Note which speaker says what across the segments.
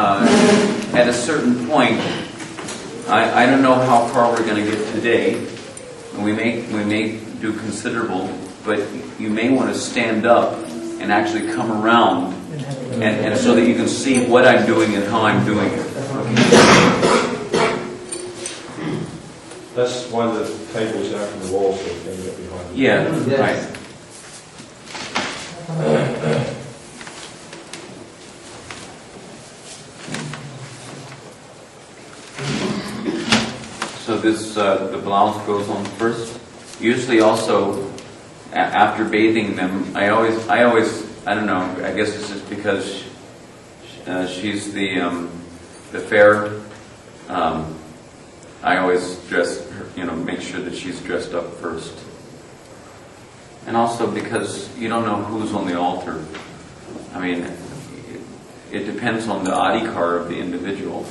Speaker 1: at a certain point, I don't know how far we're going to get today. We may do considerable, but you may want to stand up and actually come around, and so that you can see what I'm doing and how I'm doing it.
Speaker 2: That's one of the tables out from the wall, so you can get behind it.
Speaker 1: Yeah, right. So this, the blouse goes on first. Usually also, after bathing them, I always, I don't know, I guess it's just because she's the fair, I always dress her, make sure that she's dressed up first. And also because you don't know who's on the altar. I mean, it depends on the adhikar of the individual.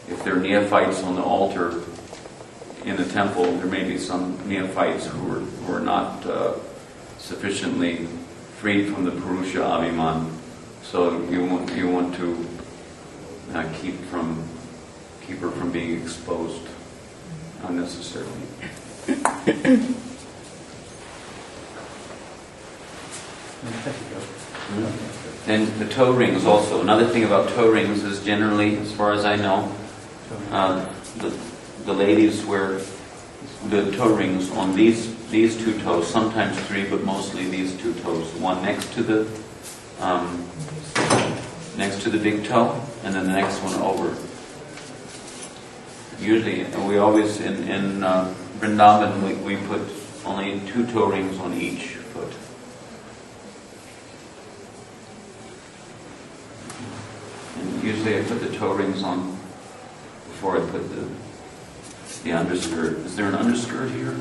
Speaker 1: If there are neophytes on the altar in the temple, there may be some neophytes who are not sufficiently freed from the Purusha Abhiman. So you want to keep her from being exposed unnecessarily. And the toe rings also. Another thing about toe rings is generally, as far as I know, the ladies wear the toe rings on these two toes, sometimes three, but mostly these two toes. One next to the big toe, and then the next one over. Usually, we always in Vrindavan we put only 2 toe rings on each foot. And usually, I put the toe rings on before I put the underskirt. Is there an underskirt here?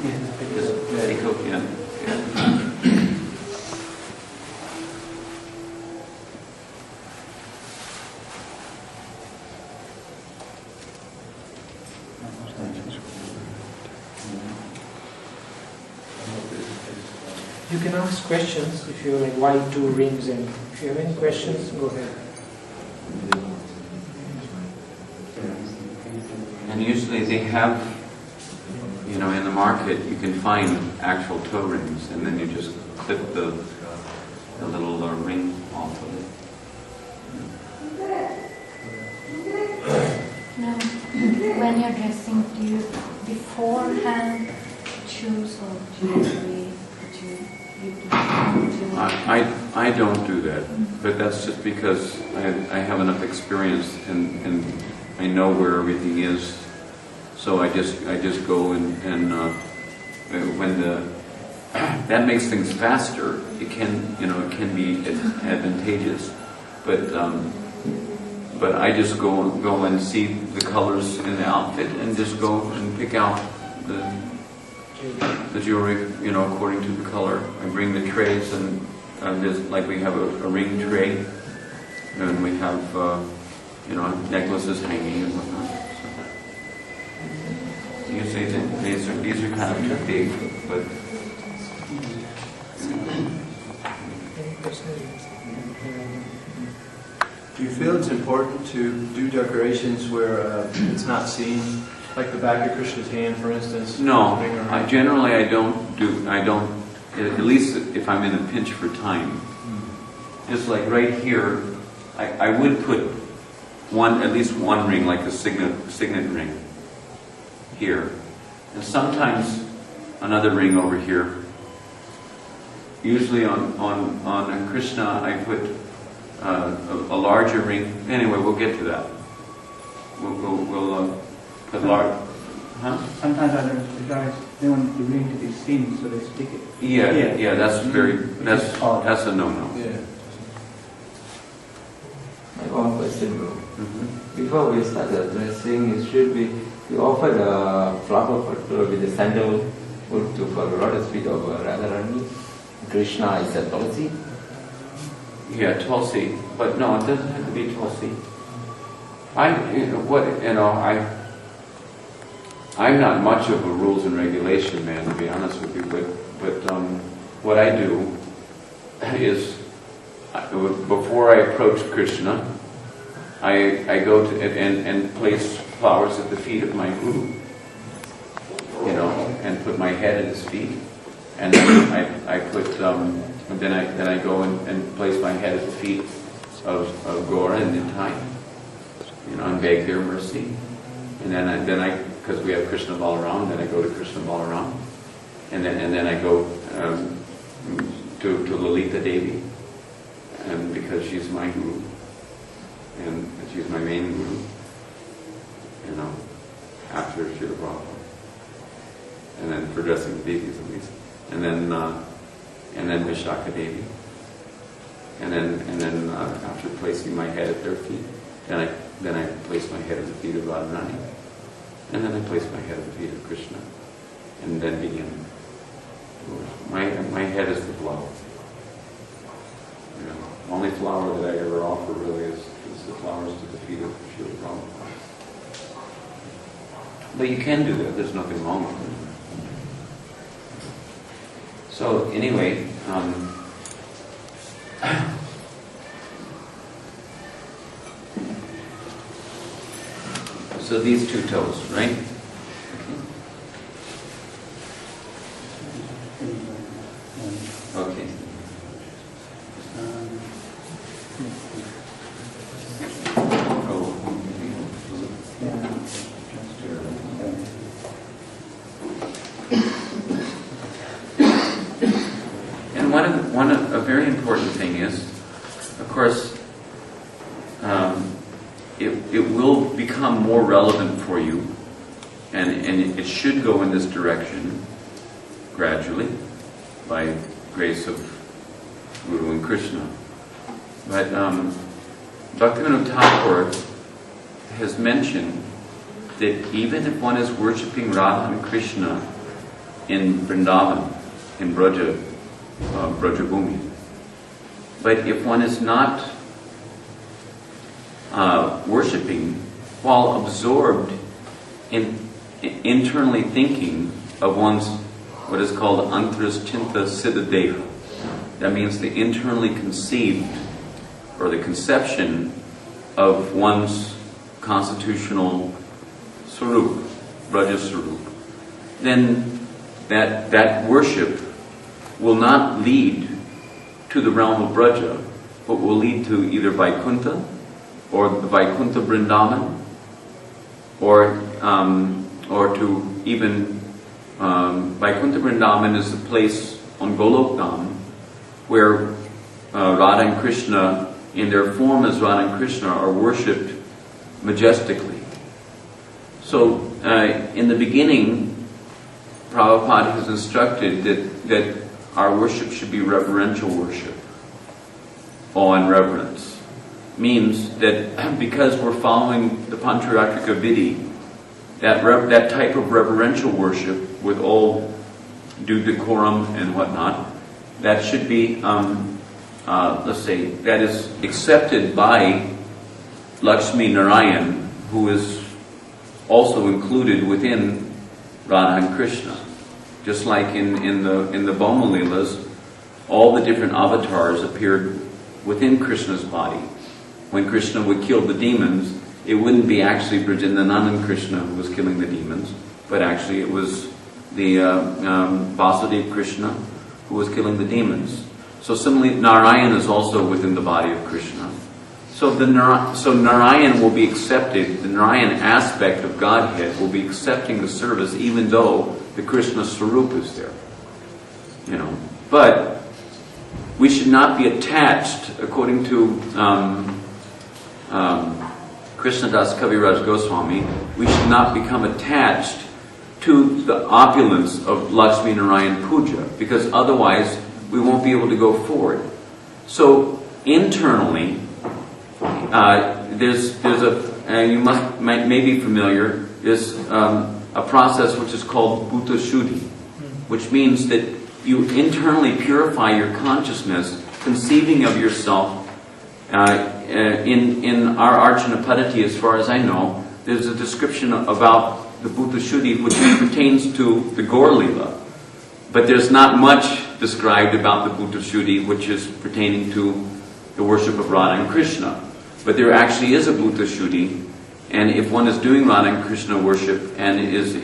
Speaker 1: Yeah.
Speaker 3: You can ask questions if you like why 2 rings, and if you have any questions, go ahead.
Speaker 1: And usually they have, in the market, you can find actual toe rings, and then you just clip the little ring off of it.
Speaker 4: Now, when you're dressing, do you beforehand choose, or do you wait that you
Speaker 1: I don't do that, but that's just because I have enough experience and I know where everything is. So I just go and when that makes things faster. It can be advantageous, but I just go and see the colors in the outfit and just go and pick out the jewelry, according to the color. I bring the trays, and just like we have a ring tray, and we have necklaces hanging and whatnot. So usually these are kind of too big, but.
Speaker 5: Do you feel it's important to do decorations where it's not seen? Like the back of Krishna's hand, for instance?
Speaker 1: No, I don't, at least if I'm in a pinch for time. Just like right here, I would put at least one ring, like a signet ring here. And sometimes another ring over here. Usually on Krishna I put a larger ring. Anyway, we'll get to that. We'll put large. Huh?
Speaker 6: Sometimes others, the guys, they want the ring to be seen, so they stick it.
Speaker 1: Yeah. That's that's a no-no.
Speaker 5: Yeah.
Speaker 7: I have one question, bro. Before we start the dressing, it should be we offer the flower with the sandal wood to for the lotus feet of Radharani. Krishna is a Tulsi.
Speaker 1: Yeah, Tulsi, but no, it doesn't have to be Tulsi. I'm not much of a rules and regulation man, to be honest with you. But what I do is before I approach Krishna, I go to and place flowers at the feet of my guru, and put my head at his feet, and then I put then I go and place my head at the feet of Gaura and Deity, and beg their mercy, and then I because we have Krishna Balaram, then I go to Krishna Balaram, and then I go to Lalita Devi, and because she's my guru, and she's my main guru, after Srila Prabhupada. And then for dressing the devis at least. And then Vishaka Devi. And then after placing my head at their feet, then I place my head at the feet of Radharani. And then I place my head at the feet of Krishna. And then begin. My head is the flower. The only flower that I ever offer really is the flowers to the feet of Srila Prabhupada. But you can do that, there's nothing wrong with it. So anyway, so these two toes, right? Okay. A very important thing is, of course, it will become more relevant for you, and it should go in this direction gradually, by grace of Guru and Krishna. But Bhaktivinoda Thakur has mentioned that even if one is worshipping Radha and Krishna in Vrindavan, in Braja Bhumi, but if one is not worshipping while absorbed in internally thinking of one's what is called Antraschinta Siddhadeha, that means the internally conceived or the conception of one's constitutional Swarup, Braja Swarup, then that worship will not lead to the realm of Braja, but will lead to either Vaikuntha or the Vaikuntha Vrindavan, or to even Vaikuntha Vrindavan is the place on Golok Dham where Radha and Krishna, in their form as Radha and Krishna, are worshipped majestically. So in the beginning, Prabhupada has instructed that our worship should be reverential worship. Awe and reverence means that because we're following the Pancharatrika Vidhi, that type of reverential worship with all due decorum and whatnot, that should be, let's say, that is accepted by Lakshmi Narayan, who is also included within Radha and Krishna. Just like in the Bhoma Leelas, all the different avatars appeared within Krishna's body. When Krishna would kill the demons, it wouldn't be actually Brajanandan Krishna who was killing the demons, but actually it was the Vasudeva Krishna who was killing the demons. So similarly, Narayan is also within the body of Krishna. So Narayan will be accepted, the Narayan aspect of Godhead will be accepting the service even though the Krishna Swarup is there. But we should not be attached, according to Krishnadas Kaviraj Goswami, we should not become attached to the opulence of Lakshmi Narayan Puja, because otherwise we won't be able to go forward. So internally, there's you may be familiar, there's a process which is called Bhuta Shuddhi, which means that you internally purify your consciousness, conceiving of yourself. In our Archana Paddhati, as far as I know, there's a description about the Bhuta Shuddhi which pertains to the Gaur Leela. But there's not much described about the Bhuta Shuddhi which is pertaining to the worship of Radha and Krishna. but there actually is a Bhuta Shuddhi, and if one is doing Radha and Krishna worship and is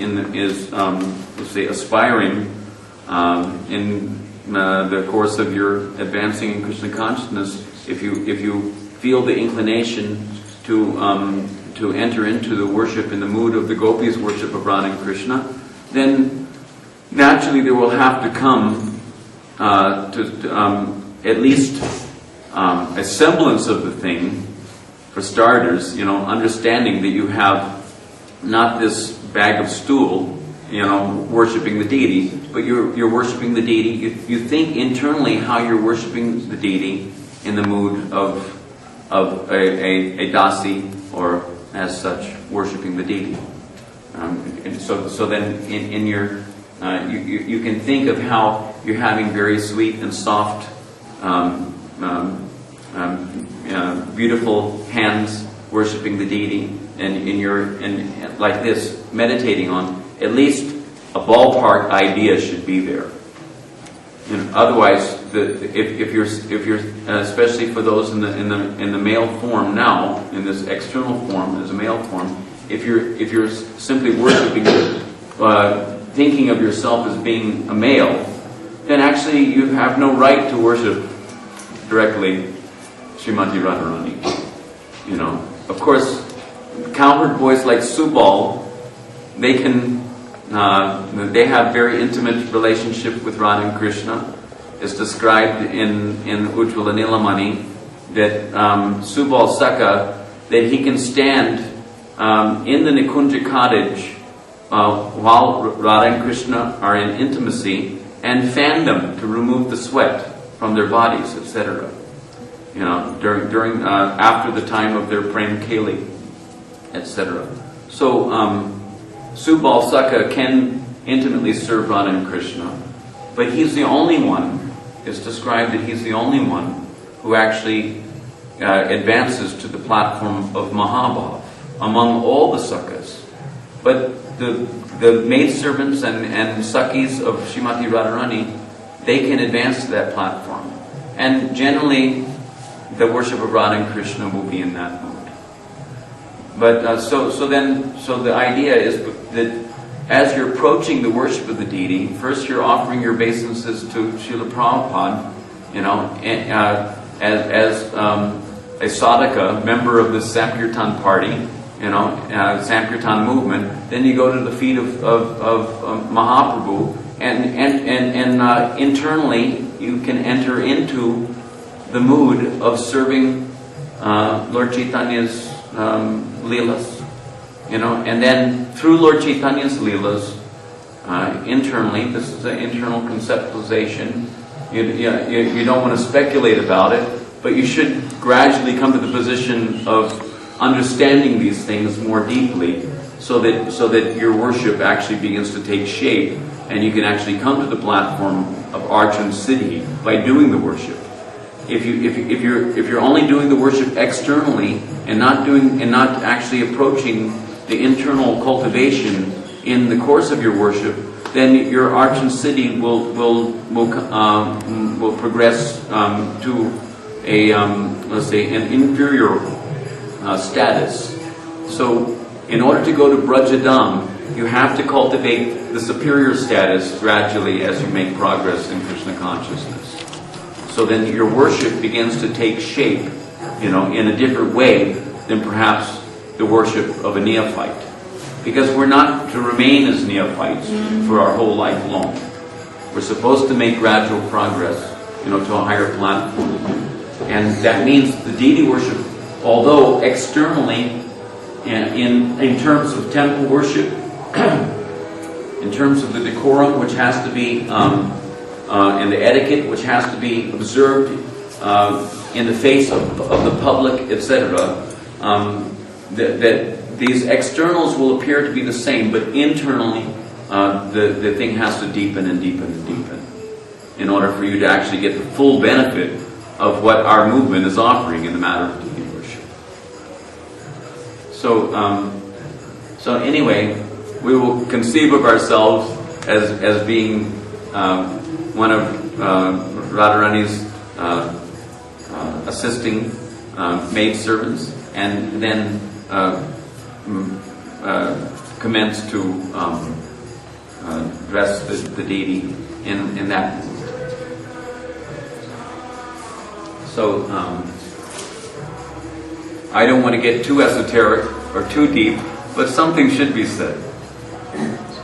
Speaker 1: let's say aspiring in the course of your advancing in Krishna consciousness, if you feel the inclination to enter into the worship in the mood of the gopis' worship of Radha and Krishna, then naturally there will have to come at least a semblance of the thing. For starters, understanding that you have not this bag of stool, worshiping the deity, but you're worshiping the deity. You think internally how you're worshiping the deity in the mood of a dasi, or as such, worshiping the deity. And so then in your you can think of how you're having very sweet and soft, beautiful hands worshiping the deity, and like this, meditating on at least a ballpark idea should be there. Otherwise, if you're especially for those in the male form now, in this external form as a male form, if you're simply worshiping, thinking of yourself as being a male, then actually you have no right to worship directly Srimati Radharani. Of course, cowherd boys like Subal, they have very intimate relationship with Radha and Krishna. It's described in Ujjvala Nilamani that Subal Saka, that he can stand in the Nikunja cottage while Radha and Krishna are in intimacy and fan them to remove the sweat from their bodies, etc. During after the time of their Prem Keli, etc. So Subal Saka can intimately serve Radha and Krishna, but he's the only one. It's described that he's the only one who actually advances to the platform of Mahabhav among all the Sakas. But the maidservants and Sakis of Srimati Radharani, they can advance to that platform. And generally, the worship of Radha and Krishna will be in that mood. But so the idea is that as you're approaching the worship of the deity, first you're offering your obeisances to Srila Prabhupada, as a sadhaka, member of the Sankirtan party, Sankirtan movement. Then you go to the feet of Mahaprabhu, and internally you can enter into the mood of serving Lord Chaitanya's Leelas, and then through Lord Chaitanya's Leelas, internally, this is an internal conceptualization. You don't want to speculate about it, but you should gradually come to the position of understanding these things more deeply, so that your worship actually begins to take shape, and you can actually come to the platform of Arjan Siddhi by doing the worship. If you're only doing the worship externally and not actually approaching the internal cultivation in the course of your worship, then your Arjan Siddhi will progress to a let's say an inferior status. So in order to go to Brajadam, you have to cultivate the superior status gradually as you make progress in Krishna consciousness. So then your worship begins to take shape, in a different way than perhaps the worship of a neophyte. Because we're not to remain as neophytes for our whole life long. We're supposed to make gradual progress, to a higher platform. And that means the deity worship, although externally, in terms of temple worship, in terms of the decorum which has to be and the etiquette which has to be observed in the face of the public, etc., that these externals will appear to be the same, but internally the thing has to deepen and deepen and deepen in order for you to actually get the full benefit of what our movement is offering in the matter of deity worship. So anyway, we will conceive of ourselves as being one of Radharani's assisting maidservants, and then commence to dress the deity in that. So I don't want to get too esoteric or too deep, but something should be said.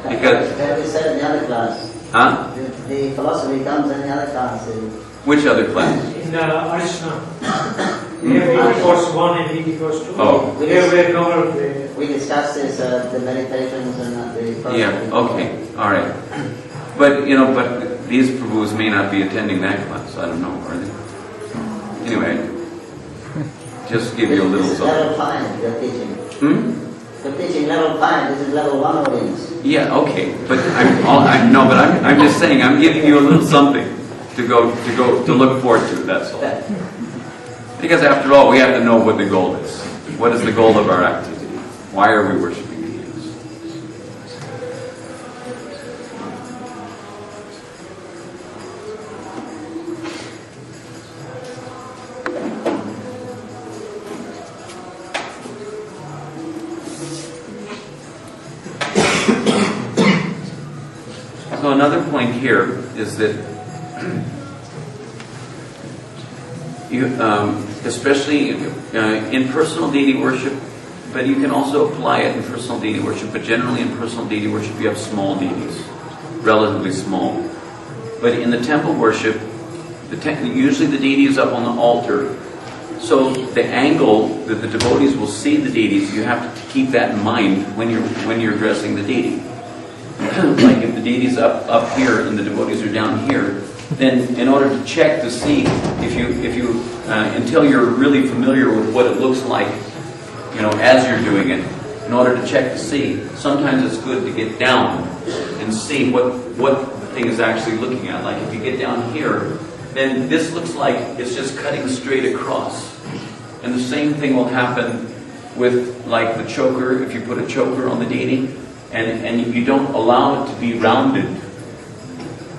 Speaker 1: Because
Speaker 8: that is said in the other class.
Speaker 1: Huh?
Speaker 8: The philosophy comes in the other class.
Speaker 1: Which other class?
Speaker 3: In the Arishna, here course 1 and DD course 2.
Speaker 1: Oh.
Speaker 3: Here we covered
Speaker 8: We discussed this, the meditations and the philosophy.
Speaker 1: Yeah, okay, all right. But, but these Prabhus may not be attending that class. I don't know, are they? Anyway, just give you a little
Speaker 8: This is level 5 you're teaching. You're teaching level 5, this is level 1 audience.
Speaker 1: Yeah, okay, but I'm just saying, I'm giving you a little something to look forward to, that's all. Because after all, we have to know what the goal is. What is the goal of our activity? Why are we worshiping deities? So another point here is that you, especially in personal deity worship, but you can also apply it in personal deity worship, but generally in personal deity worship you have small deities, relatively small. But in the temple worship, usually the deity is up on the altar, so the angle that the devotees will see the deities, you have to keep that in mind when you're addressing the deity. Like if the deity's up here and the devotees are down here, then in order to check to see if you until you're really familiar with what it looks like, as you're doing it, in order to check to see, sometimes it's good to get down and see what the thing is actually looking at. Like if you get down here, then this looks like it's just cutting straight across. And the same thing will happen with like the choker. If you put a choker on the deity and you don't allow it to be rounded,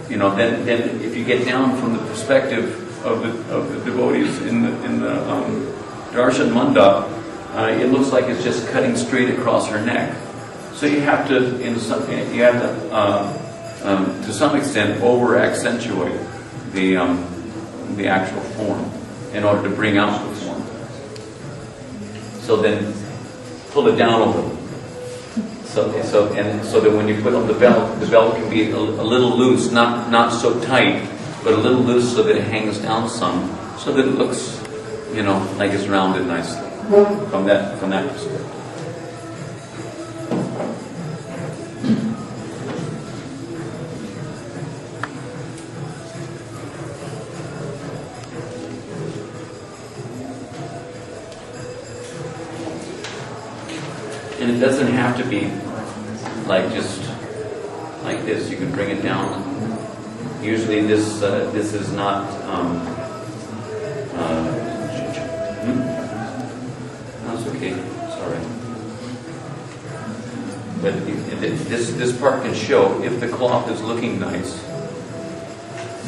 Speaker 1: then if you get down from the perspective of the devotees in the darshan mandap, it looks like it's just cutting straight across her neck. So you have to, to some extent, over accentuate the actual form in order to bring out the form. So then pull it down a little. So that when you put on the belt can be a little loose, not so tight, but a little loose so that it hangs down some, so that it looks, like it's rounded nicely from that perspective. And it doesn't have to be just like this. You can bring it down. Usually this is not. No, it's okay. It's all right. But this part can show if the cloth is looking nice.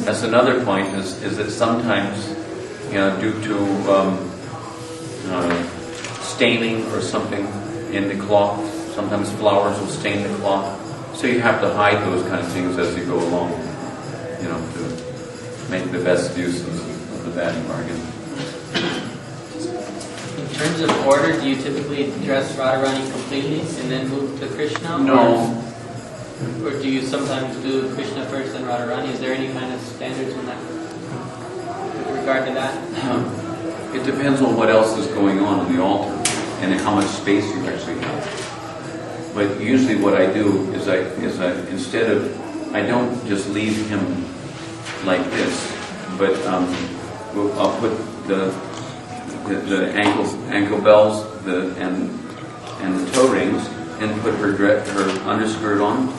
Speaker 1: That's another point. Is that sometimes, due to staining or something in the cloth, sometimes flowers will stain the cloth. So you have to hide those kind of things as you go along, to make the best use of the bad bargain.
Speaker 9: In terms of order, do you typically dress Radharani completely and then move to Krishna?
Speaker 1: No.
Speaker 9: Or do you sometimes do Krishna first and Radharani? Is there any kind of standards in that with regard to that?
Speaker 1: It depends on what else is going on the altar and how much space you actually have. But usually what I do is I instead of, I don't just leave him like this, but I'll put the ankle bells and the toe rings, and put her underskirt on.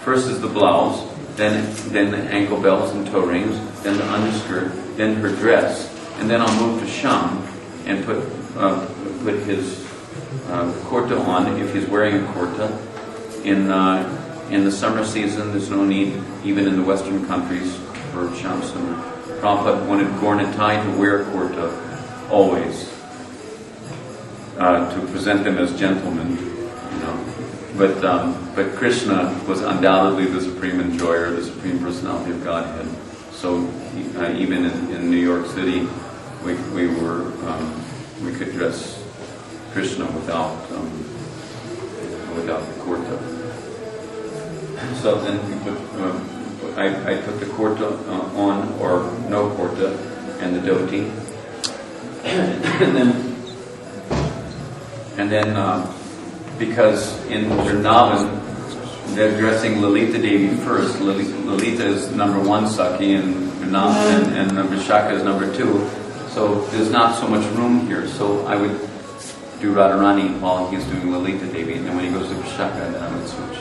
Speaker 1: First is the blouse, then the ankle bells and toe rings, then the underskirt, then her dress, and then I'll move to Sham and put his kurta on if he's wearing a kurta. In the summer season, there's no need, even in the Western countries, for Sham Summer. Prabhupada wanted Gaura to wear kurta always, to present them as gentlemen, But Krishna was undoubtedly the supreme enjoyer, the supreme personality of Godhead. So even in New York City, we could dress Krishna without the kurta. So then I put the kurta on, or no kurta, and the dhoti, and then because in Vrindavan they're dressing Lalita Devi first. Lalita is number 1 Saki, and Vrindavan and Vishaka is number 2. So there's not so much room here. So I would do Radharani while he's doing Lalita Devi, and then when he goes to Vishaka, then I would switch.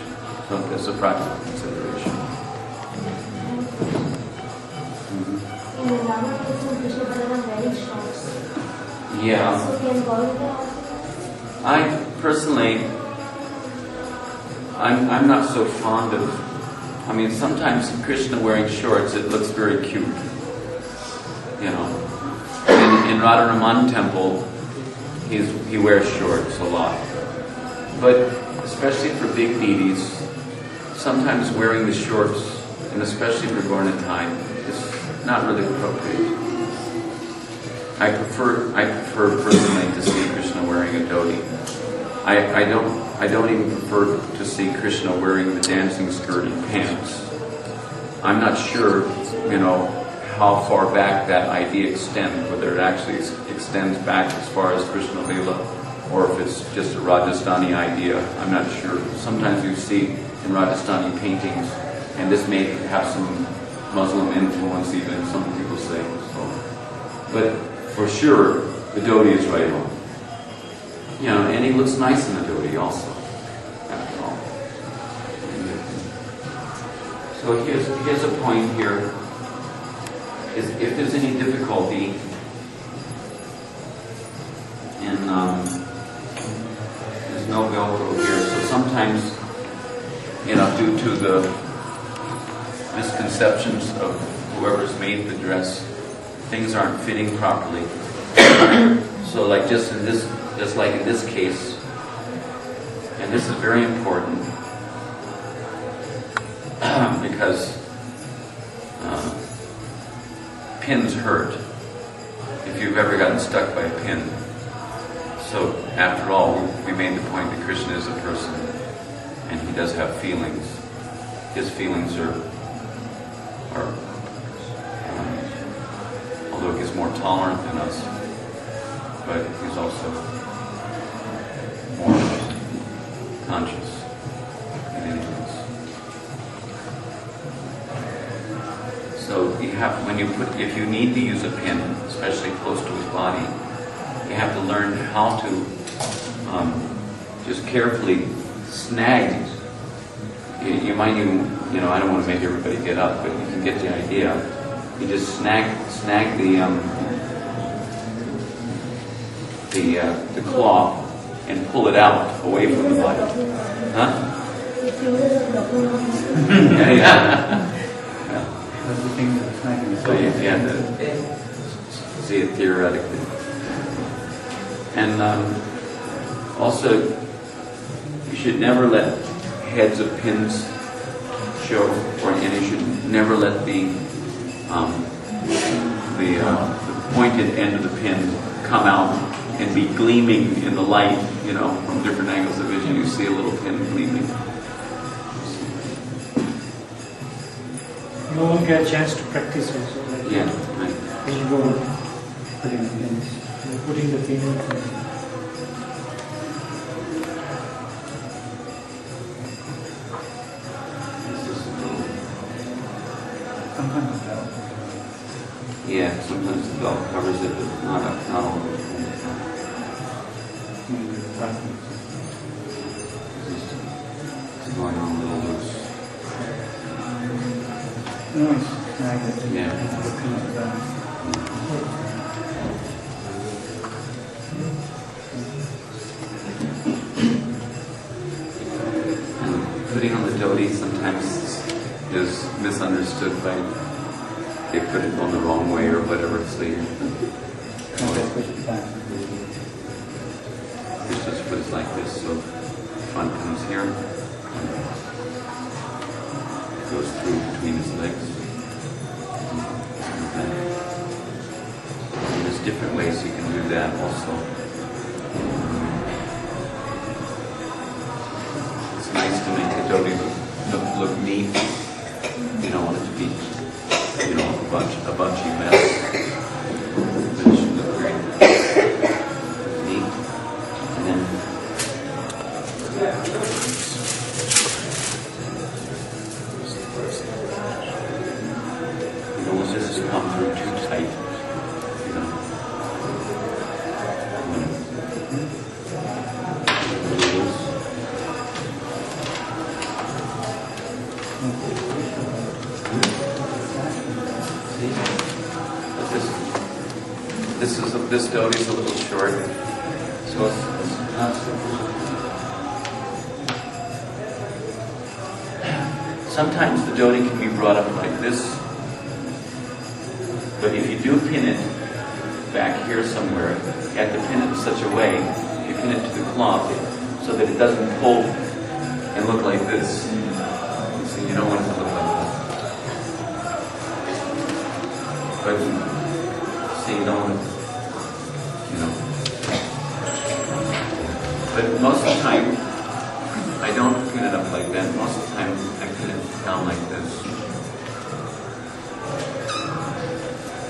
Speaker 1: So that's a practical consideration.
Speaker 10: In the Rama Krishna Balaram wearing shorts.
Speaker 1: Yeah.
Speaker 10: So can Gaura
Speaker 1: I personally, I'm not so fond of. I mean, sometimes Krishna wearing shorts, it looks very cute. In Radharaman temple, he wears shorts a lot. But especially for big deities, sometimes wearing the shorts, and especially for Gaura is not really appropriate. I prefer personally to see Krishna wearing a dhoti. I don't even prefer to see Krishna wearing the dancing skirt and pants. I'm not sure, how far back that idea extends, whether it actually extends back as far as Krishna Lila, or if it's just a Rajasthani idea. I'm not sure. Sometimes you see in Rajasthani paintings, and this may have some Muslim influence even, some people say. But for sure, the dhoti is right on. And he looks nice in the dhoti also, after all. So here's a point here. Is if there's any difficulty in, there's no Velcro here, so sometimes, due to the misconceptions of whoever's made the dress, things aren't fitting properly. So just like in this case, and this is very important because pins hurt if you've ever gotten stuck by a pin. So after all, we made the point that Krishna is a person and he does have feelings. His feelings are although he's more tolerant than us, but he's also more conscious than any of us. So if you need to use a pin, especially close to his body, you have to learn how to just carefully snag. You might even, I don't want to make everybody get up, but you can get the idea. You just snag the cloth and pull it out away from the body. Huh? Yeah.
Speaker 6: That's the thing that's snagging.
Speaker 1: So you have to see it theoretically. And also, you should never let heads of pins show, and you should never let the pointed end of the pin come out and be gleaming in the light, from different angles of vision. You see a little pin gleaming.
Speaker 3: You won't get a chance to practice also.
Speaker 1: Yeah, right.
Speaker 3: When you go putting the pins, putting the pin in.
Speaker 6: Sometimes it's belt.
Speaker 1: Yeah, sometimes the belt covers it, but not all the time.
Speaker 6: Maybe the practice.
Speaker 1: It's going on a little loose.
Speaker 6: No, it's snag it.
Speaker 1: Yeah.
Speaker 6: The pin is down.
Speaker 1: And putting on the dhoti sometimes is misunderstood by they put it on the wrong way or whatever. So Krishna's foot is like this, so the front comes here, goes through between his legs. And there's different ways you can do that also. It's nice to make the dhoti look neat. You don't want it to be, a bunchy mess. But it should look very neat. And then you don't want this to come through too tight. This dhoti is a little short, so it's not so good. Sometimes the dhoti can be brought up like this, but if you do pin it back here somewhere, you have to pin it in such a way, you pin it to the cloth so that it doesn't pull and look like this. So you don't want it to look like that. But see, you don't want it. But most of the time, I don't pin it up like that. Most of the time, I pin it down like this.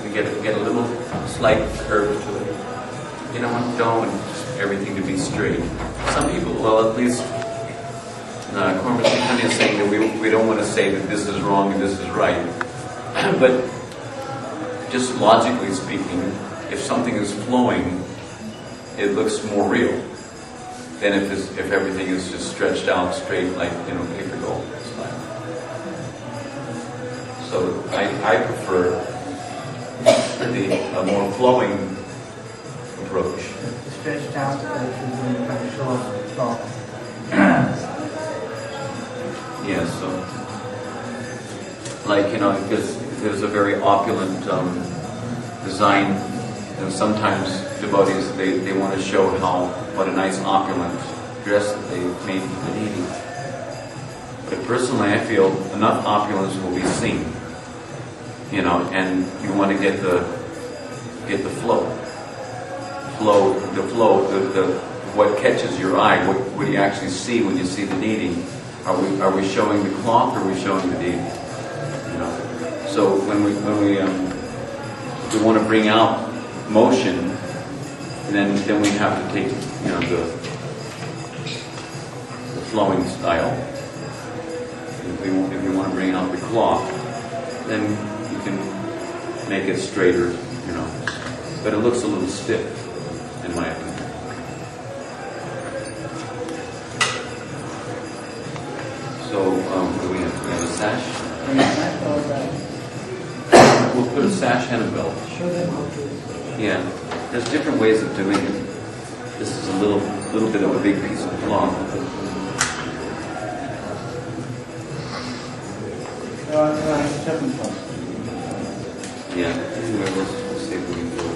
Speaker 1: You get a little slight curve to it. You don't want everything to be straight. Some people, well, at least Korma Chaitanya is saying that we don't want to say that this is wrong and this is right. But just logically speaking, if something is flowing, it looks more real than if everything is just stretched out straight like paper doll style. So I prefer a more flowing approach.
Speaker 6: Stretched out,
Speaker 1: Yeah, so like because there's a very opulent design, and sometimes devotees they want to show what a nice opulent dress that they made for the deity. But personally, I feel enough opulence will be seen, and you want to get the flow, what catches your eye, what you actually see when you see the deity. Are we showing the cloth or are we showing the deity? So when we want to bring out motion, then we have to take the flowing style. If we want to bring out the cloth, then you can make it straighter, but it looks a little stiff, in my opinion. So what do we have? We have a sash. We'll put a sash and a belt.
Speaker 3: Show them how to.
Speaker 1: Yeah, there's different ways of doing it. This is a little bit of a big piece of cloth. Yeah, anyway, we'll see if we can do it.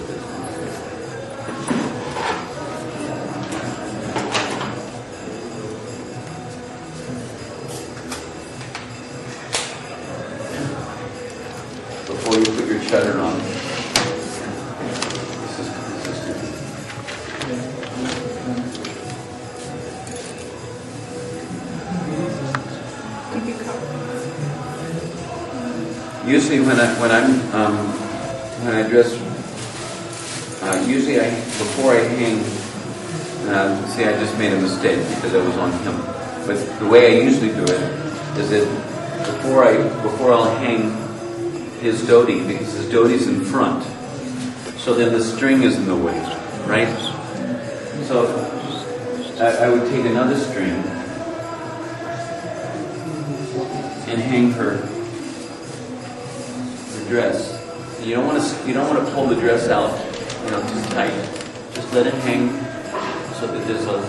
Speaker 1: Before you put your cheddar on. This is consistent. Usually when I dress, usually before I hang, see, I just made a mistake because I was on him. But the way I usually do it is that before I'll hang his dhoti, because his dhoti is in front, so then the string is in the way, right? So I would take another string and hang her dress. You don't want to pull the dress out, too tight. Just let it hang so that there's a